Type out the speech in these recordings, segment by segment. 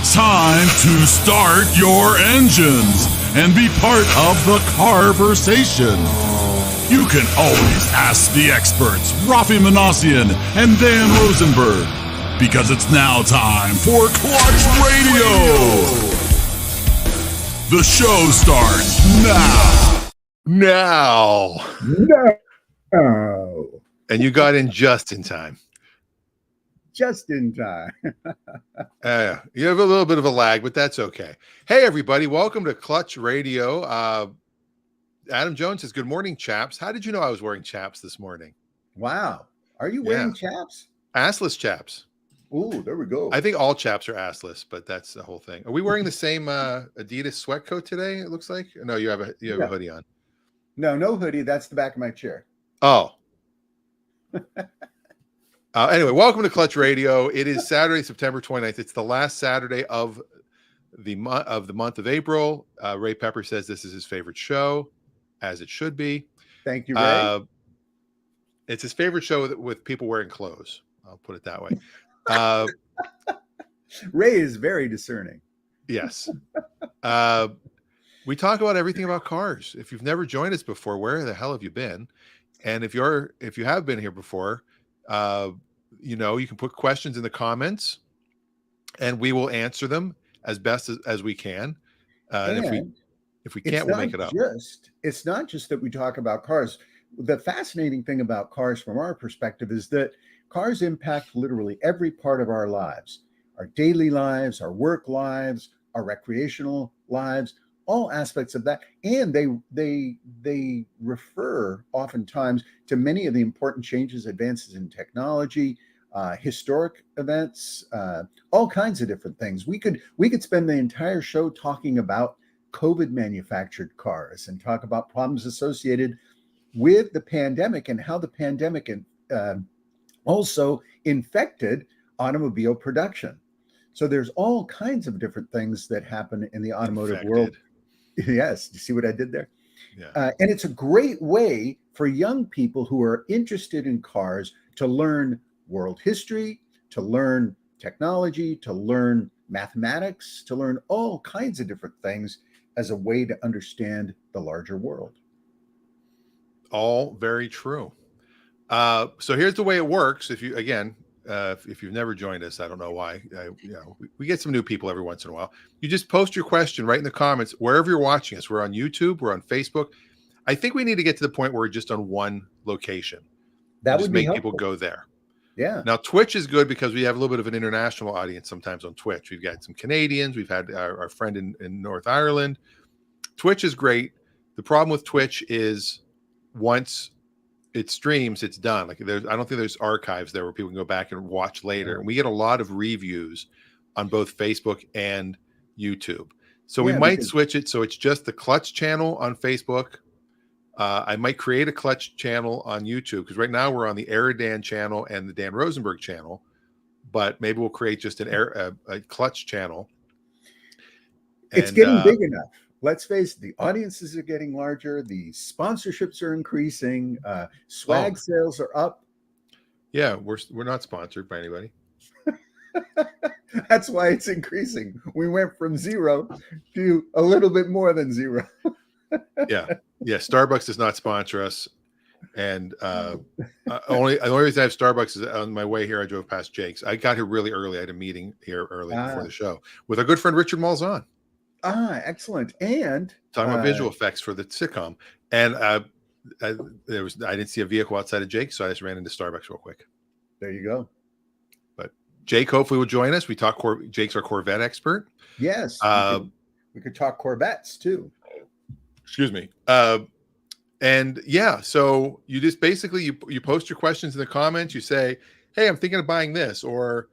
It's time to start your engines and be part of the carversation. You can always ask the experts, Raffi and Dan Rosenberg, because it's now time for Clutch Radio. The show starts now. No. And you got in just in time. Just in time. You have a little bit of a lag, but that's okay. Hey, everybody. Welcome to Clutch Radio. Adam Jones says, good morning, chaps. How did you know I was wearing chaps this morning? Wow. Are you wearing chaps? Assless chaps. Ooh, there we go. I think all chaps are assless, but that's the whole thing. Are we wearing the same Adidas sweat coat today, it looks like? No, you have a hoodie on. No hoodie. That's the back of my chair. Oh. Anyway, welcome to Clutch Radio. It is Saturday, September 29th. It's the last Saturday of the month of April. Ray Pepper says this is his favorite show, as it should be. Thank you, Ray. It's his favorite show with people wearing clothes. I'll put it that way. Ray is very discerning. Yes. We talk about everything about cars. If you've never joined us before, where the hell have you been? And if you have been here before, you can put questions in the comments and we will answer them as best as we can. And if we can't, we'll make it up. It's not just that we talk about cars. The fascinating thing about cars from our perspective is that cars impact literally every part of our lives, our daily lives, our work lives, our recreational lives, all aspects of that. And they refer oftentimes to many of the important changes, advances in technology, historic events, all kinds of different things. We could spend the entire show talking about COVID manufactured cars and talk about problems associated with the pandemic and how the pandemic also infected automobile production. So there's all kinds of different things that happen in the automotive world. Yes. You see what I did there? Yeah. And it's a great way for young people who are interested in cars to learn world history, to learn technology, to learn mathematics, to learn all kinds of different things as a way to understand the larger world. All very true. So here's the way it works. If you've never joined us, I don't know why. We get some new people every once in a while. You just post your question right in the comments wherever you're watching us. We're on YouTube. We're on Facebook. I think we need to get to the point where we're just on one location. That would make helpful. People go there. Yeah. Now Twitch is good because we have a little bit of an international audience sometimes on Twitch. We've got some Canadians. We've had our friend in North Ireland. Twitch is great. The problem with Twitch is once it streams, it's done. I don't think there's archives there where people can go back and watch later. And we get a lot of reviews on both Facebook and YouTube. So we might switch it so it's just the Clutch channel on Facebook. I might create a Clutch channel on YouTube because right now we're on the Dan channel and the Dan Rosenberg channel, but maybe we'll create just a Clutch channel. It's getting big enough. Let's face it, the audiences are getting larger. The sponsorships are increasing. Swag sales are up. Yeah, we're not sponsored by anybody. That's why it's increasing. We went from 0 to a little bit more than 0. Yeah. Starbucks does not sponsor us, and the only reason I have Starbucks is on my way here. I drove past Jake's. I got here really early. I had a meeting here early before the show with our good friend Richard Malzahn. Excellent. And talking about visual effects for the sitcom. And I didn't see a vehicle outside of Jake, so I just ran into Starbucks real quick. There you go. But Jake hopefully will join us. We talk Jake's our Corvette expert. Yes. We could talk Corvettes too. Excuse me. So you just basically you post your questions in the comments. You say, hey, I'm thinking of buying this, or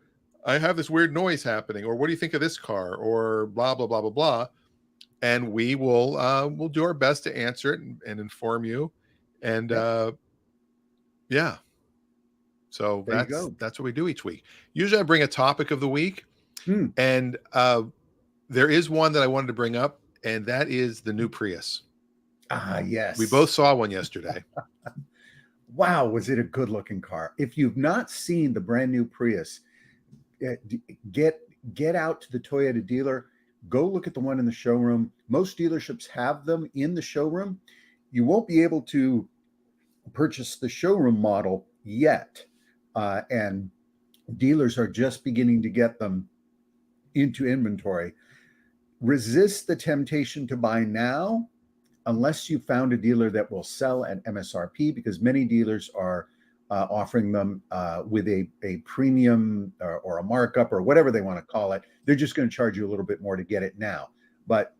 I have this weird noise happening, or what do you think of this car, or blah, blah, blah, blah, blah. And we will we'll do our best to answer it and inform you. And so that's what we do each week. Usually I bring a topic of the week. And there is one that I wanted to bring up, and that is the new Prius. Yes. We both saw one yesterday. Wow, was it a good looking car? If you've not seen the brand new Prius, get get out to the Toyota dealer, go look at the one in the showroom. Most dealerships have them in the showroom. You won't be able to purchase the showroom model yet. And dealers are just beginning to get them into inventory. Resist the temptation to buy now unless you found a dealer that will sell at MSRP, because many dealers are offering them with a premium or a markup or whatever they want to call it. They're just going to charge you a little bit more to get it now. But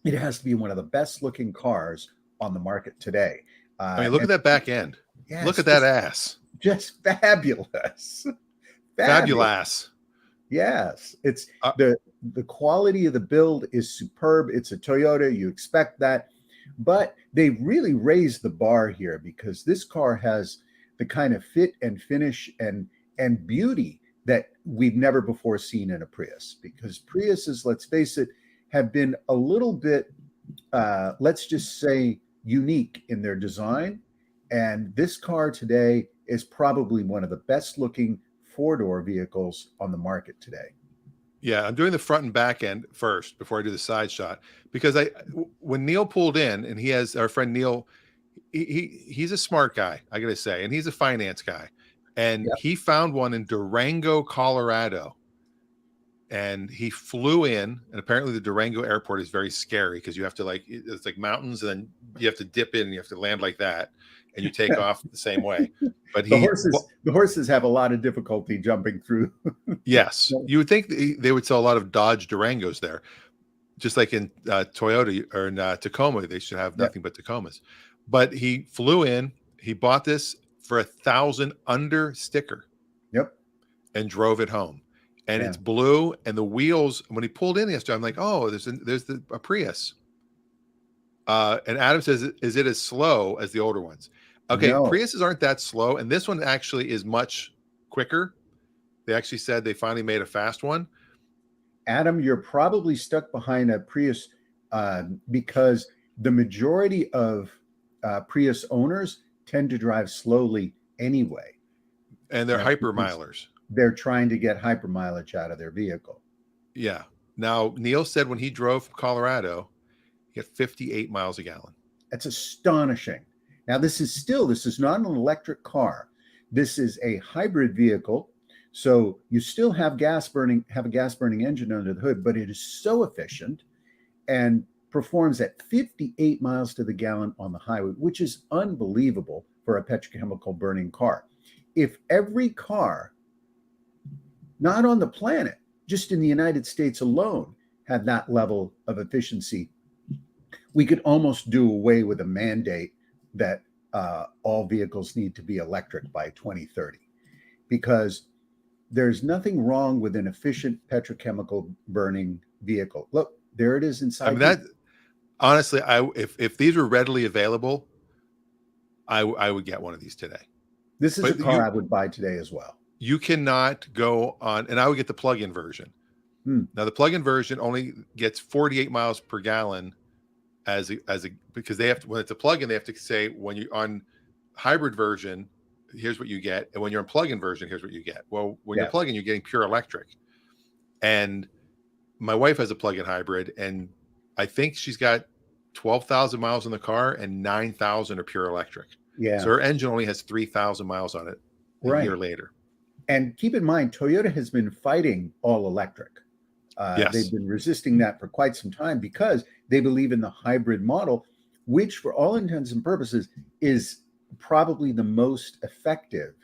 it has to be one of the best looking cars on the market today. I mean, look at that back end. Yes, look at that ass. Just fabulous. Fabulous. Yes, it's the quality of the build is superb. It's a Toyota. You expect that. But they really raised the bar here, because this car has the kind of fit and finish and beauty that we've never before seen in a Prius. Because Priuses, let's face it, have been a little bit, let's just say, unique in their design. And this car today is probably one of the best looking four-door vehicles on the market today. Yeah, I'm doing the front and back end first before I do the side shot, because when Neil pulled in, and he has our friend Neil, he's a smart guy, I gotta say, and he's a finance guy, and he found one in Durango, Colorado, and he flew in, and apparently the Durango airport is very scary because you have to it's like mountains, and then you have to dip in and you have to land like that, and you take off the same way. But the horses have a lot of difficulty jumping through. Yes, you would think they would sell a lot of Dodge Durangos there, just like in Toyota or in Tacoma. They should have nothing but Tacomas. But he flew in. He bought this for $1,000 under sticker. Yep. And drove it home. And it's blue. And the wheels. When he pulled in yesterday, I'm like, oh, there's a Prius. And Adam says, is it as slow as the older ones? Okay, no. Priuses aren't that slow, and this one actually is much quicker. They actually said they finally made a fast one. Adam, you're probably stuck behind a Prius because the majority of Prius owners tend to drive slowly anyway. And they're hyper milers. They're trying to get hyper mileage out of their vehicle. Yeah. Now, Neil said when he drove from Colorado, he got 58 miles a gallon. That's astonishing. Now, this is not an electric car. This is a hybrid vehicle. So you still have a gas burning engine under the hood, but it is so efficient and performs at 58 miles to the gallon on the highway, which is unbelievable for a petrochemical burning car. If every car, not on the planet, just in the United States alone, had that level of efficiency, we could almost do away with a mandate that all vehicles need to be electric by 2030, because there's nothing wrong with an efficient petrochemical burning vehicle. Look, there it is inside. I mean, that honestly, if these were readily available, I would get one of these today. This is a car I would buy today as well. You cannot go on, and I would get the plug-in version. Now, the plug-in version only gets 48 miles per gallon because they have to, when it's a plug-in, they have to say when you're on hybrid version, here's what you get, and when you're on plug-in version, here's what you get. Well, when you're plug-in, you're getting pure electric. And my wife has a plug-in hybrid, and I think she's got 12,000 miles in the car, and 9,000 are pure electric. Yeah. So her engine only has 3,000 miles on it a year later. And keep in mind, Toyota has been fighting all electric. Yes. They've been resisting that for quite some time because they believe in the hybrid model, which for all intents and purposes is probably the most effective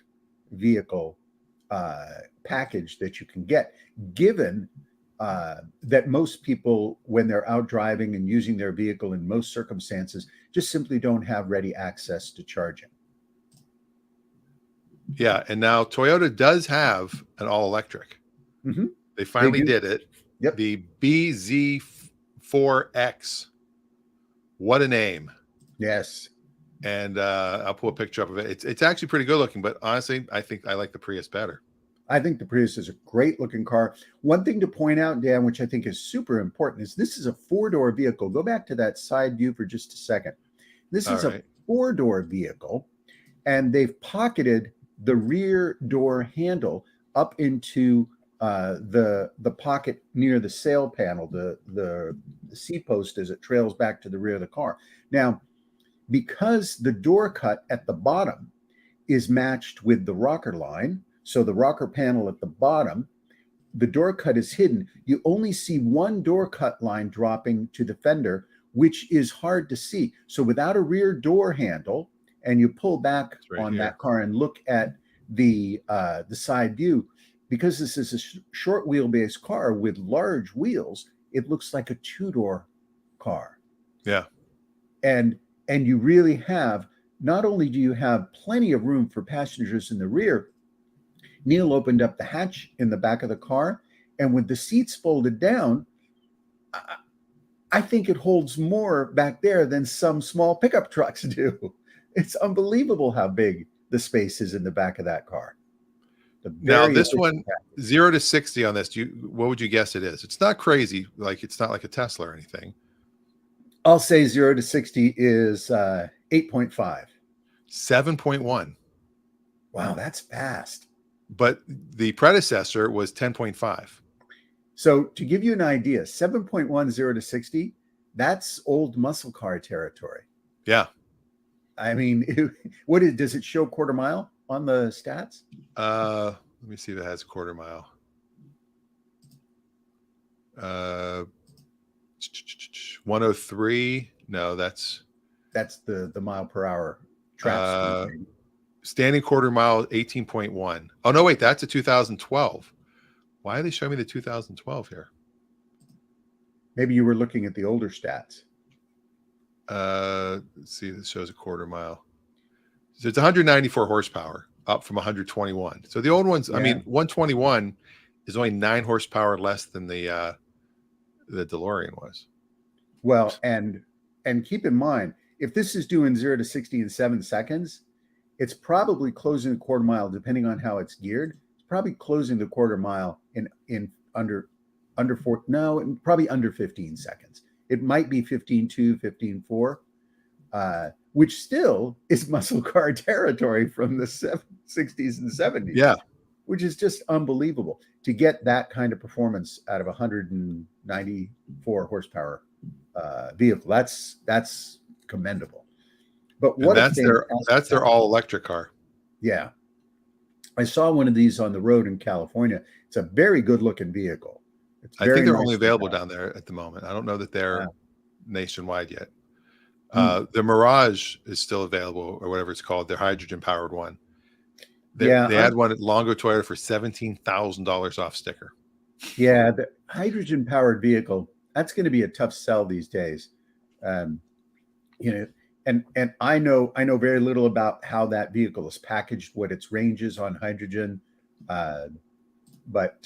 vehicle package that you can get, given that most people, when they're out driving and using their vehicle in most circumstances, just simply don't have ready access to charging. Yeah, and now Toyota does have an all-electric. Mm-hmm. They finally did it. Yep. The BZ4X. What a name. Yes. And I'll pull a picture up of it. It's actually pretty good looking, but honestly, I think I like the Prius better. I think the Prius is a great looking car. One thing to point out, Dan, which I think is super important, is this is a four-door vehicle. Go back to that side view for just a second. This is a four-door vehicle, and they've pocketed the rear door handle up into the pocket near the sail panel, the seat post as it trails back to the rear of the car. Now, because the door cut at the bottom is matched with the rocker line, so the rocker panel at the bottom, the door cut is hidden. You only see one door cut line dropping to the fender, which is hard to see. So without a rear door handle, and you pull back on that car and look at the side view, because this is a short wheelbase car with large wheels, it looks like a two-door car. Yeah. And you really have, not only do you have plenty of room for passengers in the rear, Neil opened up the hatch in the back of the car, and with the seats folded down, I think it holds more back there than some small pickup trucks do. It's unbelievable how big the space is in the back of that car. Now, this one, 0 to 60 on this, what would you guess it is? It's not crazy. Like, it's not like a Tesla or anything. I'll say 0 to 60 is 8.5. 7.1. Wow, that's fast. But the predecessor was 10.5. So to give you an idea, 7.1, 0 to 60, that's old muscle car territory. Yeah. I mean, does it show quarter mile on the stats? Let me see if it has a quarter mile. 103. No, that's the mile per hour trap speed. Standing quarter mile 18.1. Oh no, wait, that's a 2012. Why are they showing me the 2012 here? Maybe you were looking at the older stats. Let's see, this shows a quarter mile. So it's 194 horsepower, up from 121. So the old ones, I mean, 121 is only 9 horsepower less than the DeLorean was. Well, and keep in mind, if this is doing 0 to 60 in 7 seconds, it's probably closing the quarter mile, depending on how it's geared. It's probably closing the quarter mile in under 4, no, probably under 15 seconds. It might be 15.2, 15.4, which still is muscle car territory from the 60s and 70s. Yeah. Which is just unbelievable to get that kind of performance out of a 194 horsepower vehicle. That's commendable. But what that's their all electric car. Yeah. I saw one of these on the road in California. It's a very good looking vehicle. I think they're only available down there at the moment. I don't know that they're nationwide yet. The Mirage is still available, or whatever it's called, their hydrogen powered one. They had one at Longo Toyota for $17,000 off sticker. Yeah, the hydrogen powered vehicle, that's going to be a tough sell these days. And I know very little about how that vehicle is packaged, what its range is on hydrogen, but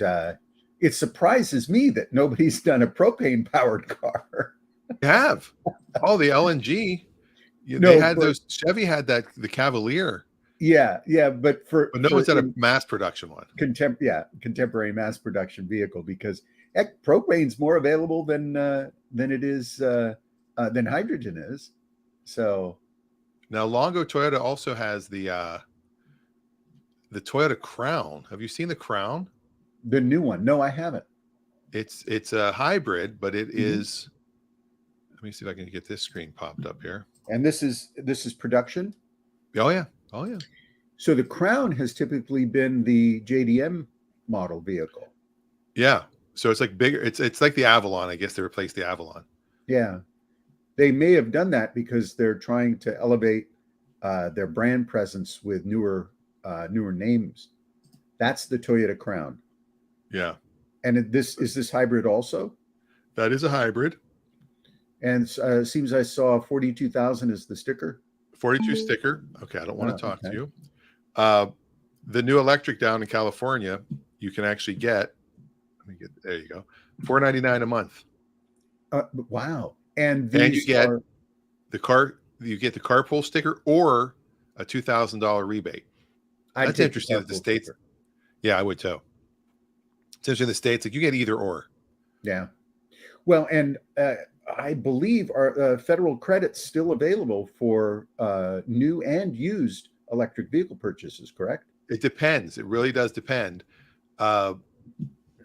it surprises me that nobody's done a propane powered car. You have the LNG. Chevy had the Cavalier. Yeah, but no one's had a mass production one. Contemporary mass production vehicle, because propane's more available than it is than hydrogen is. So now Longo Toyota also has the Toyota Crown. Have you seen the Crown? The new one? No, I haven't. It's a hybrid, but it is. Let me see if I can get this screen popped up here. And this is production? Oh yeah. So the Crown has typically been the JDM model vehicle. Yeah. So it's like bigger. It's like the Avalon. I guess they replaced the Avalon. Yeah. They may have done that because they're trying to elevate their brand presence with newer names. That's the Toyota Crown. Yeah. And is this hybrid also? That is a hybrid. And seems I saw 42,000 is the sticker. 42 sticker. Okay, I don't want to talk to you. The new electric down in California, you can actually get. There you go. $499 a month. Wow. And you get the carpool sticker or a $2,000 rebate. That's interesting that the States. Sticker. Yeah, I would too. It's interesting in the States, like you get either or. Yeah. Well, and I believe our federal credit's still available for new and used electric vehicle purchases, correct? It depends. It really does depend.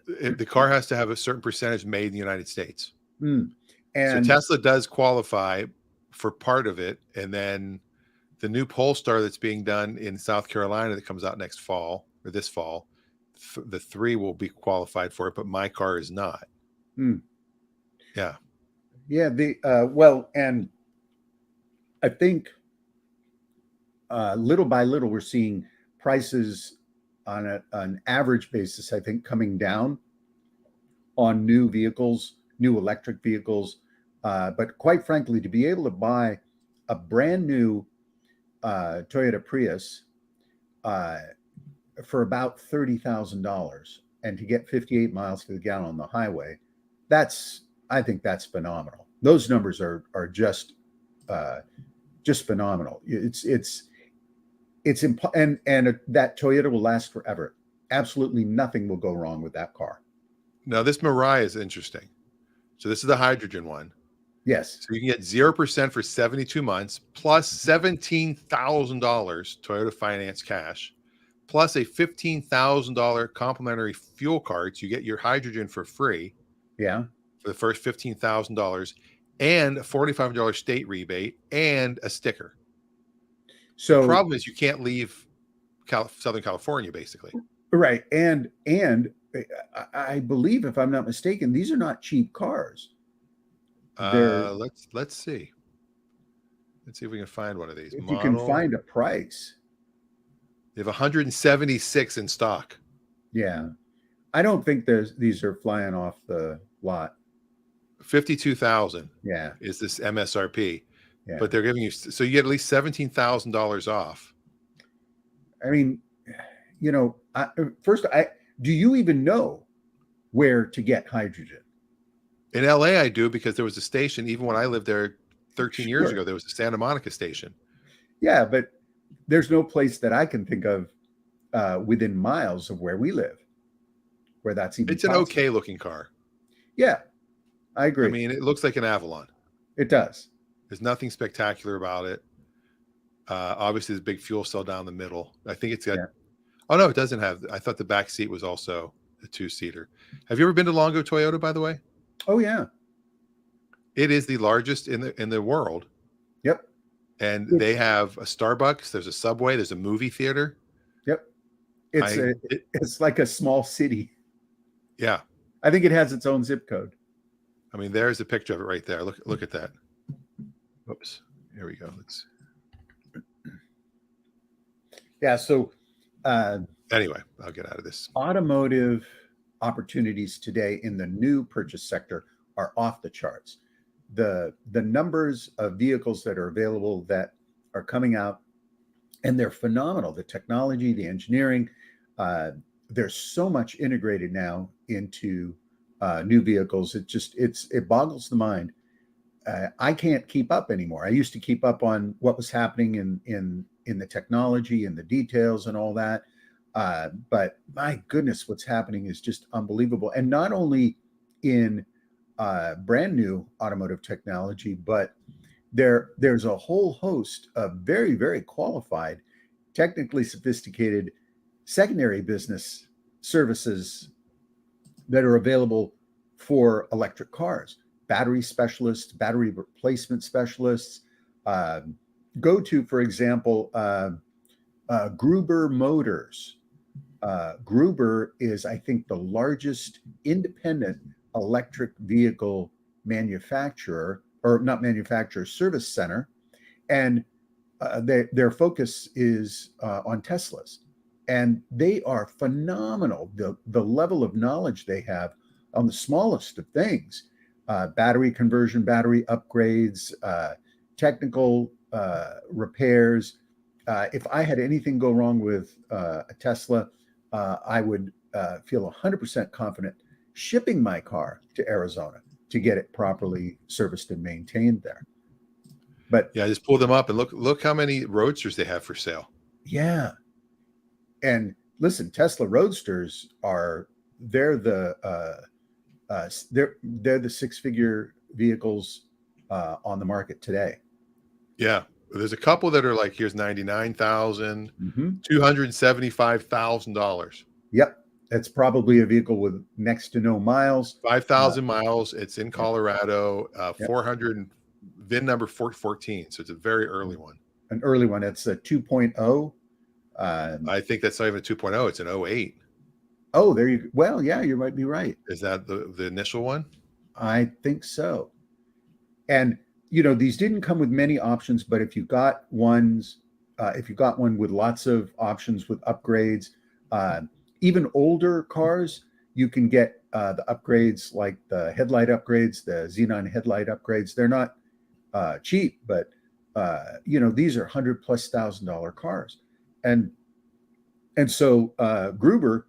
The car has to have a certain percentage made in the United States. Mm. So And Tesla does qualify for part of it, and then the new Polestar that's being done in South Carolina that comes out next fall or this fall, the 3 will be qualified for it, but my car is not. mm, Yeah. yeah, well, and I think little by little we're seeing prices on an average basis, I think, coming down on new vehicles, new electric vehicles. But quite frankly, to be able to buy a brand new Toyota Prius for about $30,000 and to get 58 miles to the gallon on the highway, I think that's phenomenal. Those numbers are just phenomenal. And that Toyota will last forever. Absolutely nothing will go wrong with that car. Now this Mirai is interesting. So this is the hydrogen one. Yes. So you can get 0% for 72 months plus $17,000 Toyota finance cash, plus a $15,000 complimentary fuel card. So you get your hydrogen for free. Yeah. For the first $15,000 and a $4,500 state rebate and a sticker. So the problem is you can't leave Southern California, basically. Right. And I believe, if I'm not mistaken, these are not cheap cars. Let's see. Let's see if we can find one of these. If you can find a price. They have 176 in stock. Yeah. I don't think these are flying off the lot. 52,000. Yeah. Is this MSRP? Yeah. But they're giving you, so you get at least $17,000 off. I mean, do you even know where to get hydrogen? In LA, I do, because there was a station, even when I lived there 13 years ago, there was a Santa Monica station. Yeah, but there's no place that I can think of within miles of where we live where that's even It's an okay looking car. Yeah, I agree. I mean, it looks like an Avalon. It does. There's nothing spectacular about it. Obviously, there's a big fuel cell down the middle. I think it's got. Yeah. Oh no, it doesn't have. I thought the back seat was also a 2-seater. Have you ever been to Longo Toyota, by the way? Oh yeah. It is the largest in the world. Yep. And they have a Starbucks. There's a Subway. There's a movie theater. Yep. It's like a small city. Yeah. I think it has its own zip code. I mean, there's a picture of it right there. Look at that. Oops. Here we go. Yeah. So anyway, I'll get out of this. Automotive opportunities today in the new purchase sector are off the charts. The numbers of vehicles that are available that are coming out, and they're phenomenal. The technology, the engineering, there's so much integrated now into new vehicles. It boggles the mind. I can't keep up anymore. I used to keep up on what was happening in the technology and the details and all that. But my goodness, what's happening is just unbelievable. And not only in brand new automotive technology, but there's a whole host of very, very qualified, technically sophisticated secondary business services that are available for electric cars. Battery specialists, battery replacement specialists. Go to, for example, Gruber Motors. Gruber is, I think, the largest independent electric vehicle manufacturer, or not manufacturer, service center. And their focus is on Teslas. And they are phenomenal. The level of knowledge they have on the smallest of things, battery conversion, battery upgrades, technical repairs. If I had anything go wrong with a Tesla, I would feel 100% confident shipping my car to Arizona to get it properly serviced and maintained there. But yeah, just pull them up and look how many Roadsters they have for sale. Yeah. And listen, Tesla Roadsters they're the 6-figure vehicles on the market today. Yeah. There's a couple that are like, here's $99,000, $275,000. Yep. It's probably a vehicle with next to no miles. 5,000 miles. It's in Yeah. Colorado. Yep. 400 VIN number 414. So it's a very early one. An early one. It's a 2.0. I think that's not even a 2.0. It's an 08. Oh, there you go. Well, yeah, you might be right. Is that the initial one? I think so. And these didn't come with many options, but if you got one with lots of options with upgrades, even older cars, you can get the upgrades like the headlight upgrades, the xenon headlight upgrades. They're not cheap, but these are $100,000+ cars, and so Gruber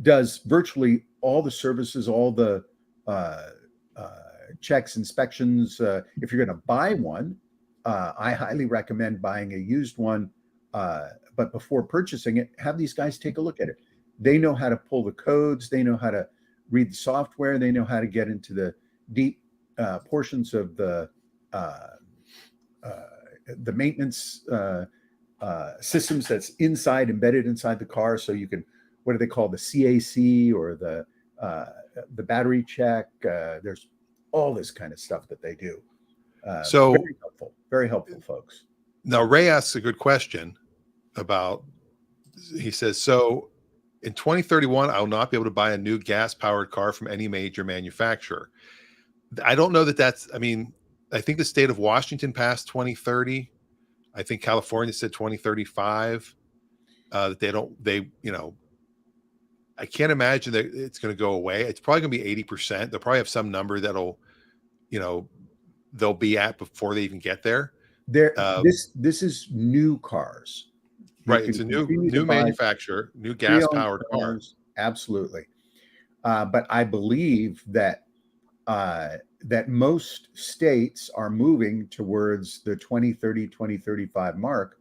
does virtually all the services, all the checks, inspections. If you're going to buy one, I highly recommend buying a used one. But before purchasing it, have these guys take a look at it. They know how to pull the codes. They know how to read the software. They know how to get into the deep portions of the maintenance systems that's embedded inside the car. So you can, what do they call the CAC or the battery check? There's all this kind of stuff that they do. So very helpful, folks. Now Ray asks a good question about. He says, so in 2031, I'll not be able to buy a new gas-powered car from any major manufacturer. I don't know that that's. I mean, I think the state of Washington passed 2030. I think California said 2035. That I can't imagine that it's going to go away. It's probably going to be 80%. They'll probably have some number that'll, they'll be at before they even get there. This is new cars. Right. It's a new manufacturer, new gas-powered cars. Absolutely. But I believe that most states are moving towards the 2030, 2035 mark,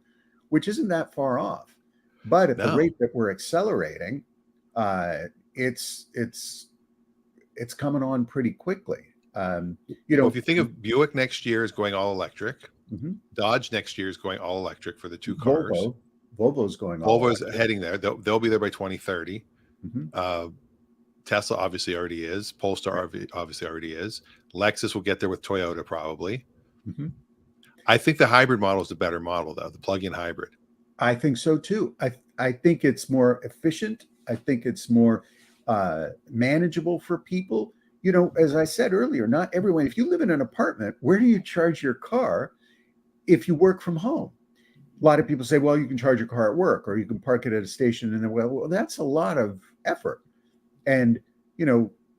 which isn't that far off. But at the rate that we're accelerating, it's coming on pretty quickly. If you think of Buick next year is going all electric, mm-hmm. Dodge next year is going all electric for the two cars. Volvo's going all Volvo's electric. heading there. They'll be there by 2030. Mm-hmm. Tesla obviously already is. Polestar obviously already is. Lexus will get there with Toyota probably. Mm-hmm. I think the hybrid model is the better model, though, the plug-in hybrid. I think so too. I think it's more efficient. I think it's more manageable for people. As I said earlier, not everyone. If you live in an apartment, where do you charge your car if you work from home? A lot of people say, well, you can charge your car at work or you can park it at a station. And then, well, that's a lot of effort. And,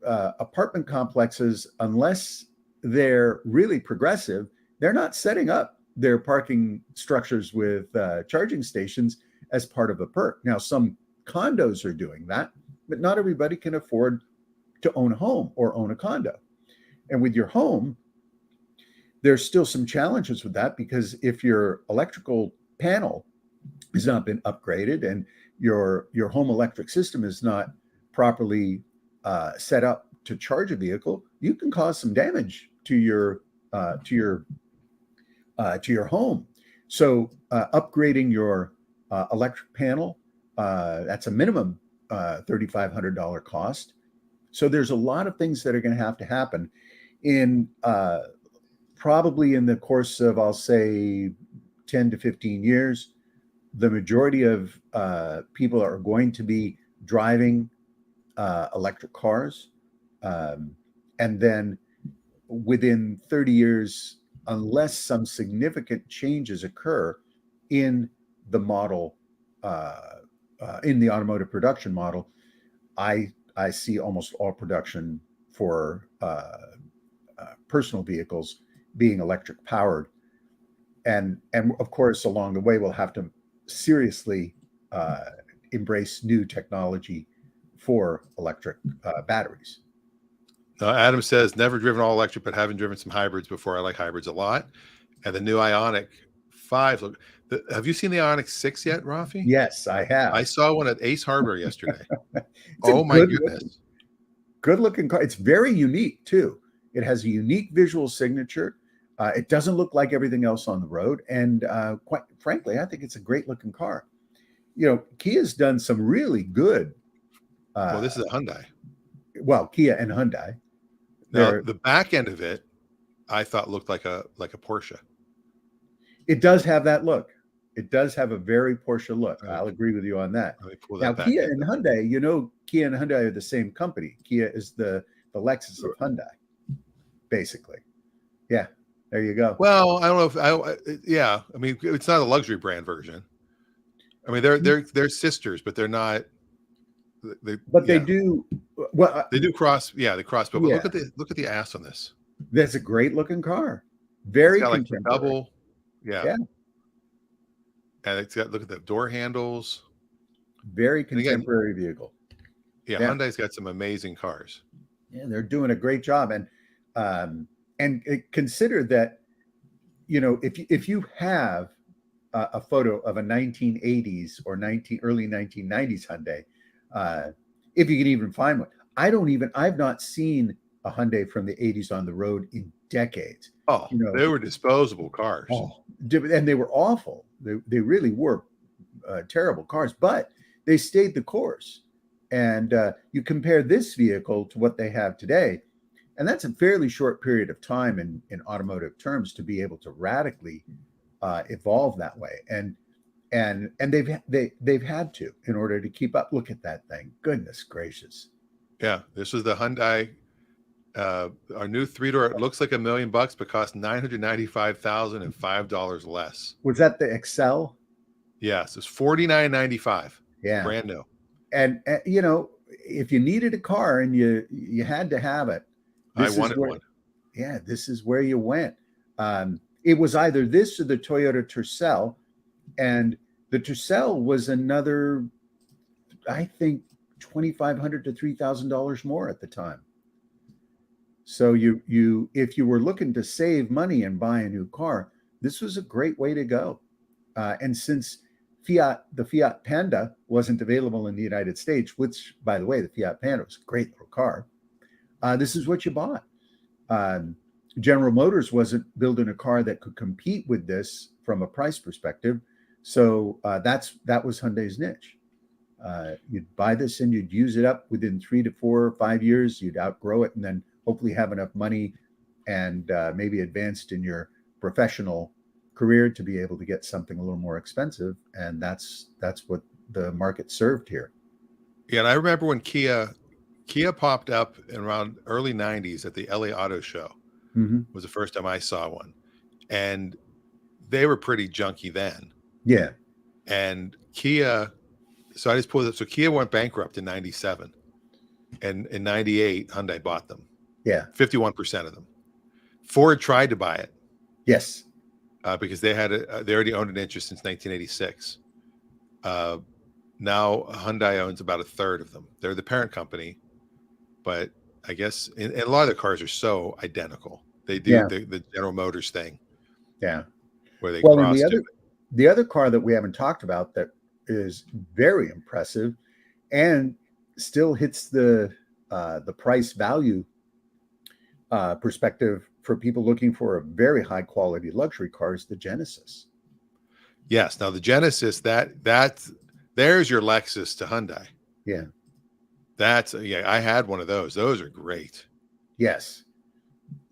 apartment complexes, unless they're really progressive, they're not setting up their parking structures with charging stations as part of a perk. Now, some condos are doing that, but not everybody can afford to own a home or own a condo. And with your home, there's still some challenges with that, because if your electrical panel has not been upgraded and your home electric system is not properly set up to charge a vehicle, you can cause some damage to your home. So upgrading your electric panel, that's a minimum $3,500 cost. So there's a lot of things that are going to happen in probably in the course of, I'll say, 10 to 15 years. The majority of people are going to be driving electric cars. And then within 30 years, unless some significant changes occur in the model, in the automotive production model, I see almost all production for personal vehicles being electric powered. And of course, along the way, we'll have to seriously embrace new technology for electric batteries. Adam says, never driven all electric, but having driven some hybrids before. I like hybrids a lot. And the new Ioniq 5. Look, have you seen the Ioniq 6 yet, Raffi? Yes, I have. I saw one at Ace Hardware yesterday. Oh my goodness. Good looking car. It's very unique too. It has a unique visual signature. It doesn't look like everything else on the road. And quite frankly, I think it's a great looking car. Kia's done some really good. Well, this is a Hyundai. Well, Kia and Hyundai. Now, the back end of it, I thought looked like a Porsche. It does have that look. It does have a very Porsche look. I'll agree with you on that. Let me pull Now, that back Kia in. and Hyundai, Kia and Hyundai are the same company. Kia is the Lexus of Hyundai, basically. Yeah, there you go. Well, I don't know if I mean, it's not a luxury brand version. I mean, they're sisters, but they're not. They do well. They do cross. Yeah, they cross. But Yeah. look at the ass on this. That's a great looking car. Very it's got contemporary. like double. Yeah. And it's got, look at the door handles. Very contemporary vehicle. Yeah, Hyundai's got some amazing cars. Yeah, they're doing a great job. And consider that, if you have a photo of a 1980s or early 1990s Hyundai, if you can even find one. I've not seen a Hyundai from the 80s on the road in decades. Oh, they were disposable cars. Oh, and they were awful. They really were terrible cars, but they stayed the course. And you compare this vehicle to what they have today, and that's a fairly short period of time in automotive terms to be able to radically evolve that way. And they've had to in order to keep up. Look at that thing. Goodness gracious. Yeah, this was the Hyundai. Our new 3-door. It looks like $1 million, but cost $995,000 and $5 less. Was that the Excel? Yes, it's $49.95. Yeah, brand new. And if you needed a car and you had to have it, I wanted one. Yeah, this is where you went. It was either this or the Toyota Tercel, and the Tercel was another, I think, $2,500 to $3,000 more at the time. So if you were looking to save money and buy a new car, this was a great way to go. And since the Fiat Panda wasn't available in the United States, which, by the way, the Fiat Panda was a great little car, this is what you bought. General Motors wasn't building a car that could compete with this from a price perspective. So that was Hyundai's niche. You'd buy this and you'd use it up within 3 to 4 or 5 years. You'd outgrow it and then hopefully have enough money and maybe advanced in your professional career to be able to get something a little more expensive. And that's what the market served here. Yeah, and I remember when Kia popped up in around early 90s at the LA Auto Show. Mm-hmm. Was the first time I saw one. And they were pretty junky then. Yeah. And Kia, so I just pulled it. So Kia went bankrupt in 97. And in 98, Hyundai bought them. Yeah. 51% of them. Ford tried to buy it. Yes. Because they already owned an interest since 1986. Now Hyundai owns about a third of them. They're the parent company, but I guess and a lot of the cars are so identical. They do the General Motors thing. Yeah. Where they the other car that we haven't talked about that is very impressive and still hits the price value perspective for people looking for a very high quality luxury car is the Genesis. Yes. Now the Genesis, there's your Lexus to Hyundai. Yeah. I had one of those. Those are great. Yes.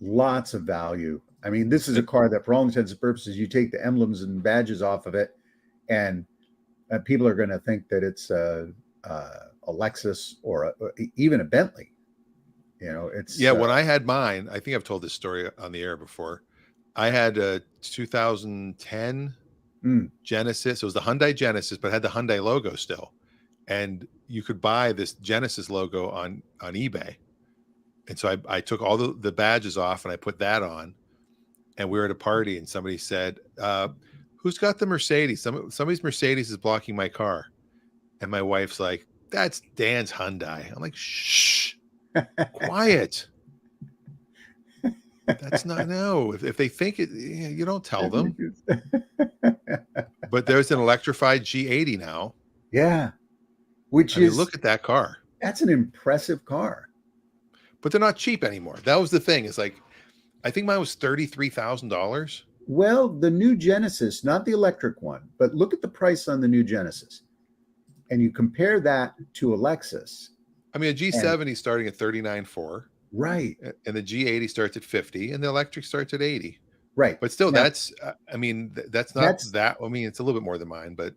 Lots of value. I mean, this is a car that for all intents and purposes, you take the emblems and badges off of it and people are going to think that it's a Lexus or even a Bentley. When I had mine, I think I've told this story on the air before. I had a 2010 Genesis. It was the Hyundai Genesis, but it had the Hyundai logo still. And you could buy this Genesis logo on eBay. And so I took all the badges off and I put that on. And we were at a party and somebody said, who's got the Mercedes? Somebody's Mercedes is blocking my car. And my wife's like, that's Dan's Hyundai. I'm like, shh, quiet. That's not, no. If they think it, you don't tell them. But there's an electrified G80 now. Yeah. Look at that car. That's an impressive car. But they're not cheap anymore. That was the thing. It's like, I think mine was $33,000. Well, the new Genesis, not the electric one, but look at the price on the new Genesis. and you compare that to a Lexus, I mean, a G70 starting at 39.4, right, and the G80 starts at 50, and the electric starts at 80. right. But still, Now, that's I mean, that's not that's that. I mean, it's a little bit more than mine, but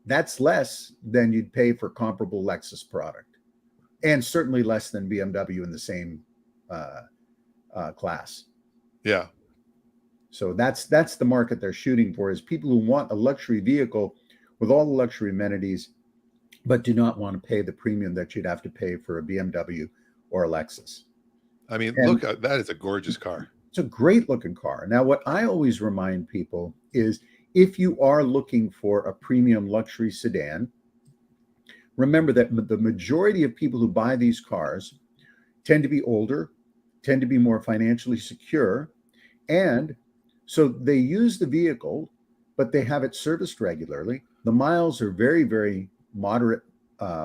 that's less than you'd pay for comparable Lexus product, and certainly less than BMW in the same class. yeah. So that's the market they're shooting for, is people who want a luxury vehicle with all the luxury amenities, but do not want to pay the premium that you'd have to pay for a BMW or a Lexus. I mean, And look, that is a gorgeous car. it's a great looking car. Now, what I always remind people is, if you are looking for a premium luxury sedan, remember that the majority of people who buy these cars tend to be older, tend to be more financially secure, and so they use the vehicle, but they have it serviced regularly. The miles are very, very moderate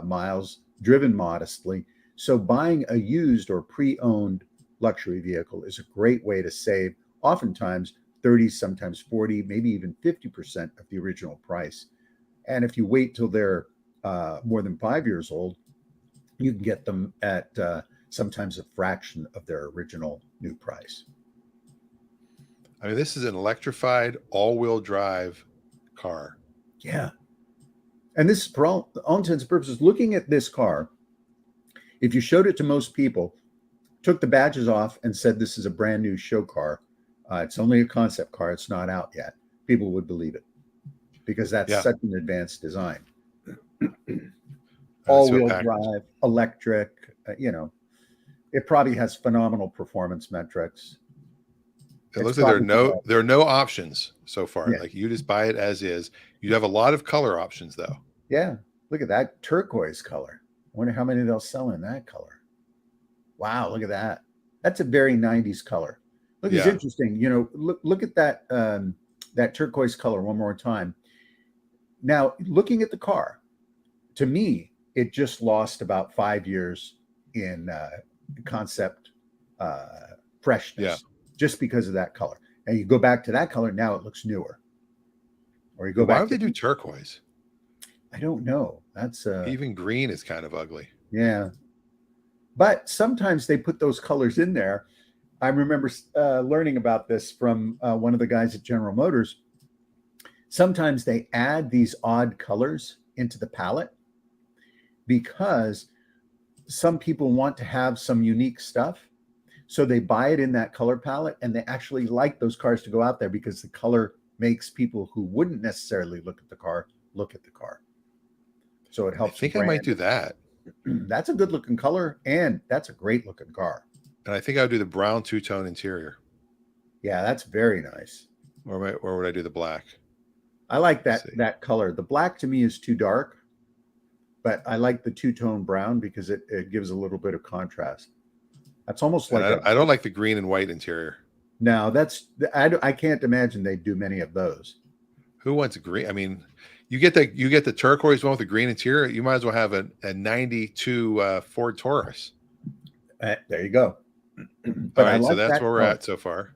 miles, driven modestly. So buying a used or pre-owned luxury vehicle is a great way to save, oftentimes 30, sometimes 40, maybe even 50% of the original price. And if you wait till they're more than 5 years old, you can get them at sometimes a fraction of their original new price. I mean, this is an electrified all-wheel drive car. Yeah. And this, for all intents and purposes, looking at this car, if you showed it to most people, took the badges off and said this is a brand new show car, it's only a concept car, it's not out yet, people would believe it, because that's such an advanced design. All-wheel drive, electric, it probably has phenomenal performance metrics. It looks like there are no options so far. Yeah. Like, you just buy it as is. You have a lot of color options though. Yeah. Look at that turquoise color. I wonder how many they'll sell in that color. Wow. Look at that. That's a very 90s color. Look, it's interesting. Look at that, that turquoise color one more time. Now, looking at the car, to me, it just lost about 5 years in concept freshness, just because of that color. And you go back to that color, now it looks newer. Or you go back. Why would they do turquoise? I don't know. That's even green is kind of ugly. Yeah, but sometimes they put those colors in there. I remember learning about this from one of the guys at General Motors. Sometimes they add these odd colors into the palette because some people want to have some unique stuff. So they buy it in that color palette, and they actually like those cars to go out there because the color makes people who wouldn't necessarily look at the car look at the car. So it helps. I think I might do that. That's a good looking color, and that's a great looking car. And I think I would do the brown two-tone interior. Yeah, that's very nice. Or would I do the black? I like that color. The black to me is too dark, but I like the two-tone brown because it gives a little bit of contrast. That's almost like I don't like the green and white interior. No, I can't imagine they do many of those. Who wants green? I mean, you get the turquoise one with the green interior. You might as well have a 92 Ford Taurus. There you go. But all right, so that's where we're at so far.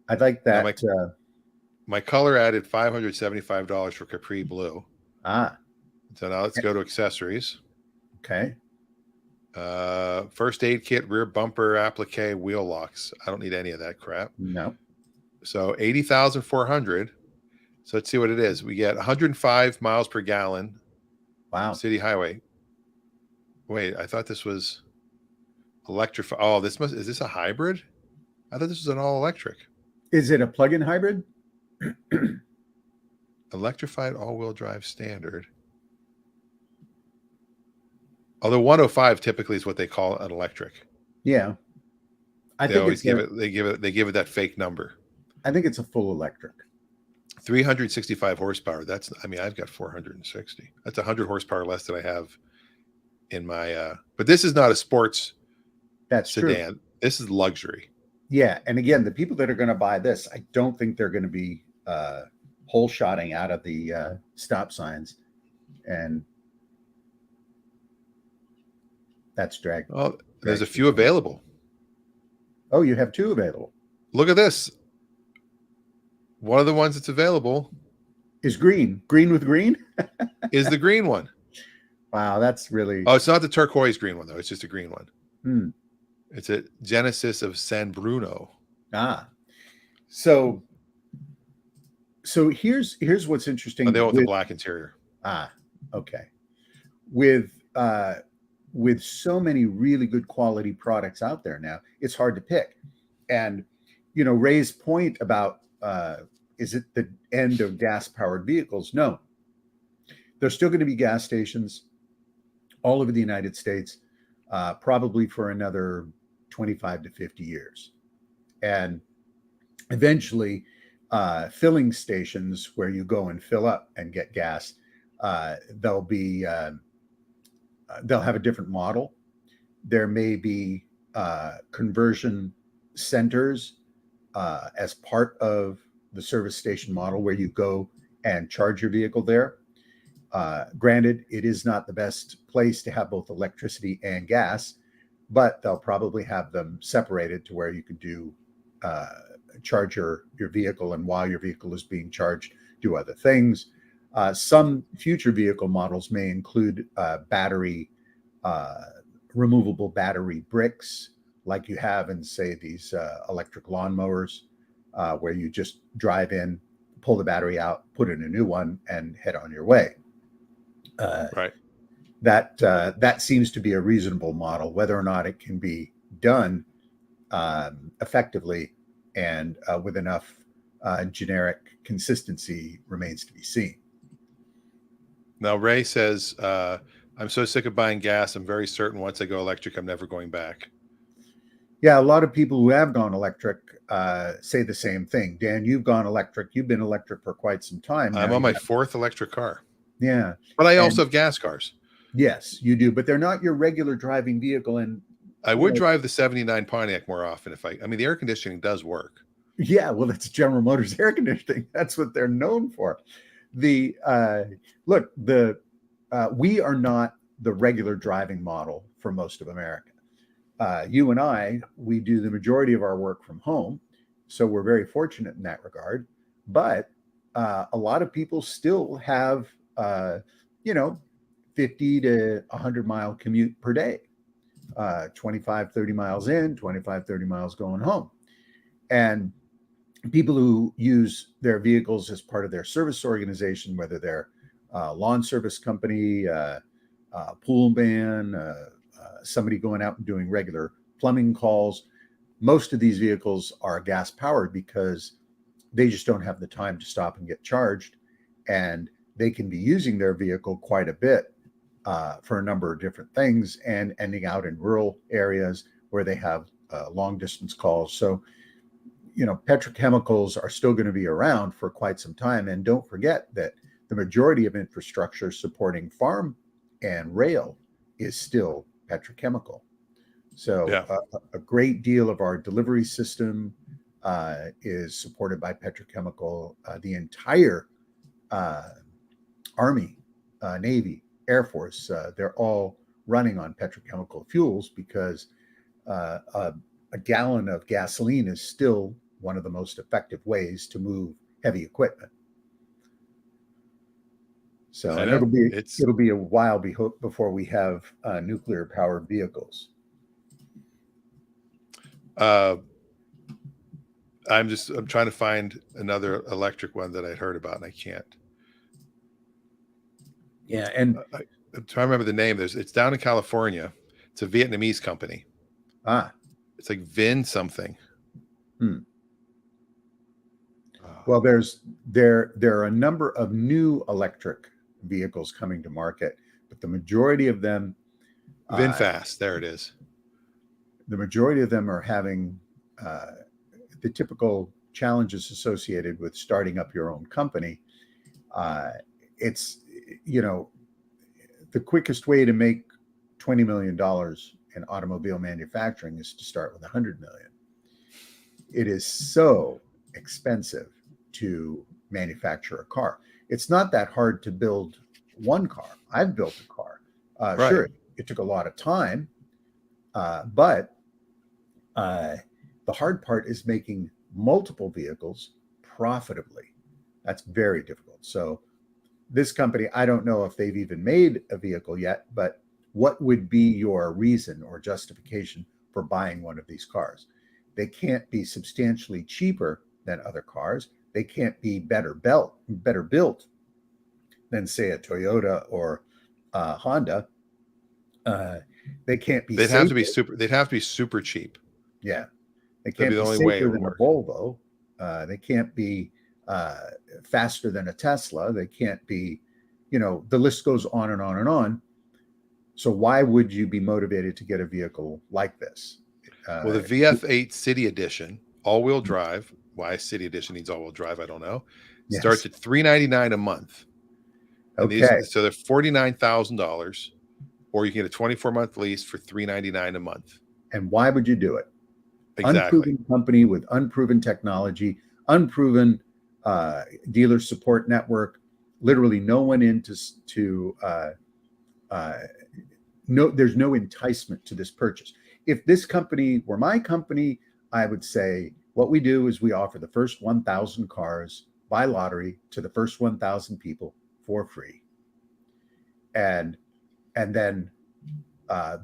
I like that. My color added $575 for Capri Blue. So now let's go to accessories. Okay. First aid kit, rear bumper applique, wheel locks. I don't need any of that crap. No. So 80,400. So let's see what it is. We get 105 miles per gallon. Wow. City highway. Wait, I thought this was electrified. Oh, is this a hybrid? I thought this was an all electric. Is it a plug-in hybrid? Electrified all-wheel drive standard. Although 105 typically is what they call an electric. Yeah. They always give it that fake number. I think it's a full electric. 365 horsepower. I've got 460. That's 100 horsepower less than I have in my but this is not a sports sedan. True. This is luxury. Yeah, and again, the people that are going to buy this, I don't think they're going to be hole shotting out of the stop signs, and that's drag. Oh, there's a few available. Oh, you have two available. Look at this. One of the ones that's available is green. Green with green is the green one. Wow, that's really. Oh, it's not the turquoise green one though. It's just a green one. Hmm. It's a Genesis of San Bruno. Ah, so here's what's Oh, they interesting all with the with black interior. okay, with with so many really good quality products out there now, it's hard to pick. And Ray's point about is it the end of gas powered vehicles? No, there's still going to be gas stations all over the United States, probably for another 25 to 50 years. And eventually, filling stations where you go and fill up and get gas, they'll be they'll have a different model. There may be conversion centers as part of the service station model where you go and charge your vehicle there. Granted, it is not the best place to have both electricity and gas, but they'll probably have them separated to where you can do charge your vehicle, and while your vehicle is being charged, do other things. Some future vehicle models may include battery, removable battery bricks, like you have in, say, these electric lawnmowers, where you just drive in, pull the battery out, put in a new one, and head on your way. Right. That seems to be a reasonable model. Whether or not it can be done effectively and with enough generic consistency remains to be seen. Now, Ray says, I'm so sick of buying gas. I'm very certain once I go electric, I'm never going back. Yeah, a lot of people who have gone electric say the same thing. Dan, you've gone electric. You've been electric for quite some time now. I'm on my fourth electric car. Yeah. But I also have gas cars. Yes, you do. But they're not your regular driving vehicle. And I would drive the 79 Pontiac more often if I mean, the air conditioning does work. Yeah, well, that's General Motors air conditioning. That's what they're known for. We are not the regular driving model for most of America. You and I, we do the majority of our work from home, so we're very fortunate in that regard. But a lot of people still have, 50 to 100-mile commute per day, 25, 30 miles in, 25, 30 miles going home. And people who use their vehicles as part of their service organization, whether they're lawn service company, pool man, somebody going out and doing regular plumbing calls, most of these vehicles are gas powered because they just don't have the time to stop and get charged. And they can be using their vehicle quite a bit for a number of different things and ending out in rural areas where they have long distance calls. So, petrochemicals are still going to be around for quite some time. And don't forget that the majority of infrastructure supporting farm and rail is still petrochemical. So Yeah. a great deal of our delivery system is supported by petrochemical. The entire Army, Navy, Air Force, they're all running on petrochemical fuels because a gallon of gasoline is still one of the most effective ways to move heavy equipment. So and it'll be a while before we have nuclear powered vehicles. I'm trying to find another electric one that I'd heard about and I can't. Yeah, and I'm trying to remember the name. It's down in California. It's a Vietnamese company. It's like Vin something. Well, there are a number of new electric vehicles coming to market, but the majority of them, VinFast, there it is. The majority of them are having the typical challenges associated with starting up your own company. It's the quickest way to make $20 million in automobile manufacturing is to start with 100 million. It is so expensive to manufacture a car. It's not that hard to build one car. I've built a car. Right. Sure, it took a lot of time, but the hard part is making multiple vehicles profitably. That's very difficult. So this company, I don't know if they've even made a vehicle yet, but what would be your reason or justification for buying one of these cars? They can't be substantially cheaper than other cars. They can't be better built than, say, a Toyota or Honda. They can't be. They'd have to be super. They'd have to be super cheap. Yeah, they That'd can't be be the only way it safer would than a work. Volvo. They can't be faster than a Tesla. They can't be, the list goes on and on and on. So why would you be motivated to get a vehicle like this? Well, the VF8 City Edition, all-wheel drive. Why City Edition needs all-wheel drive, I don't know. Yes. Starts at $399 a month. And Okay. so they're $49,000, or you can get a 24-month lease for $399 a month. And why would you do it? Exactly. Unproven company with unproven technology, unproven dealer support network. Literally, no one there's no enticement to this purchase. If this company were my company, I would say what we do is we offer the first 1,000 cars by lottery to the first 1,000 people for free, and then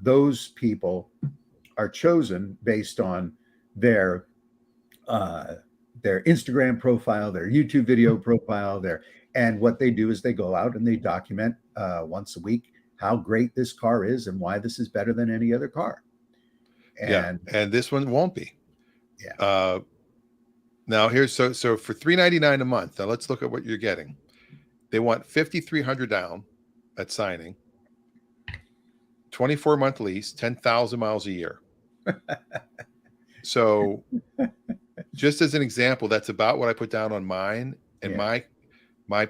those people are chosen based on their Instagram profile, their YouTube video profile, and what they do is they go out and they document once a week how great this car is and why this is better than any other car. And this one won't be. Yeah. Now here's so for $399 a month. Now let's look at what you're getting. They want $5,300 down at signing, 24-month lease, 10,000 miles a year. So just as an example, that's about what I put down on mine, and my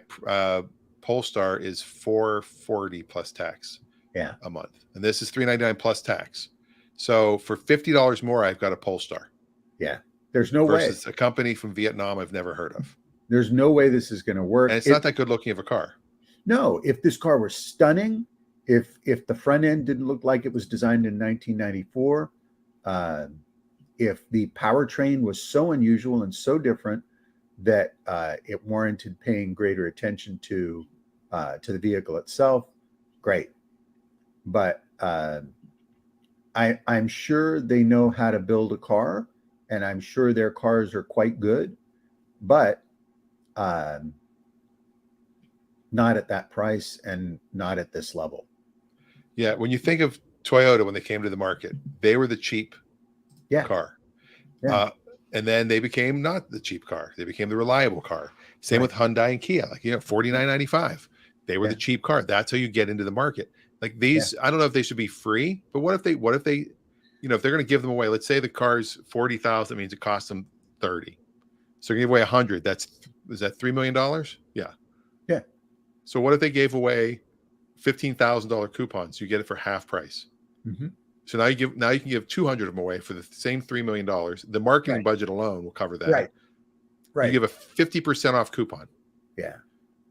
Polestar is $440 plus tax a month, and this is $399 plus tax. So for $50 more, I've got a Polestar. Yeah, there's no way. Versus a company from Vietnam I've never heard of. There's no way this is going to work. And it's not that good looking of a car. No, if this car were stunning, if the front end didn't look like it was designed in 1994, if the powertrain was so unusual and so different that it warranted paying greater attention to the vehicle itself, great. But I'm sure they know how to build a car, and I'm sure their cars are quite good, but not at that price and not at this level. Yeah, when you think of Toyota when they came to the market, they were the cheap car. Yeah. And then they became not the cheap car. They became the reliable car. Same with Hyundai and Kia. Like, $49.95. They were the cheap car. That's how you get into the market. Like these, I don't know if they should be free, but what if they, if they're going to give them away, let's say the car's 40,000, that means it costs them 30. So give away 100. Is that $3 million? Yeah. Yeah. So what if they gave away $15,000 coupons? You get it for half price. Mm-hmm. So now you can give 200 of them away for the same $3 million. The marketing budget alone will cover that. Right. You give a 50% off coupon. Yeah.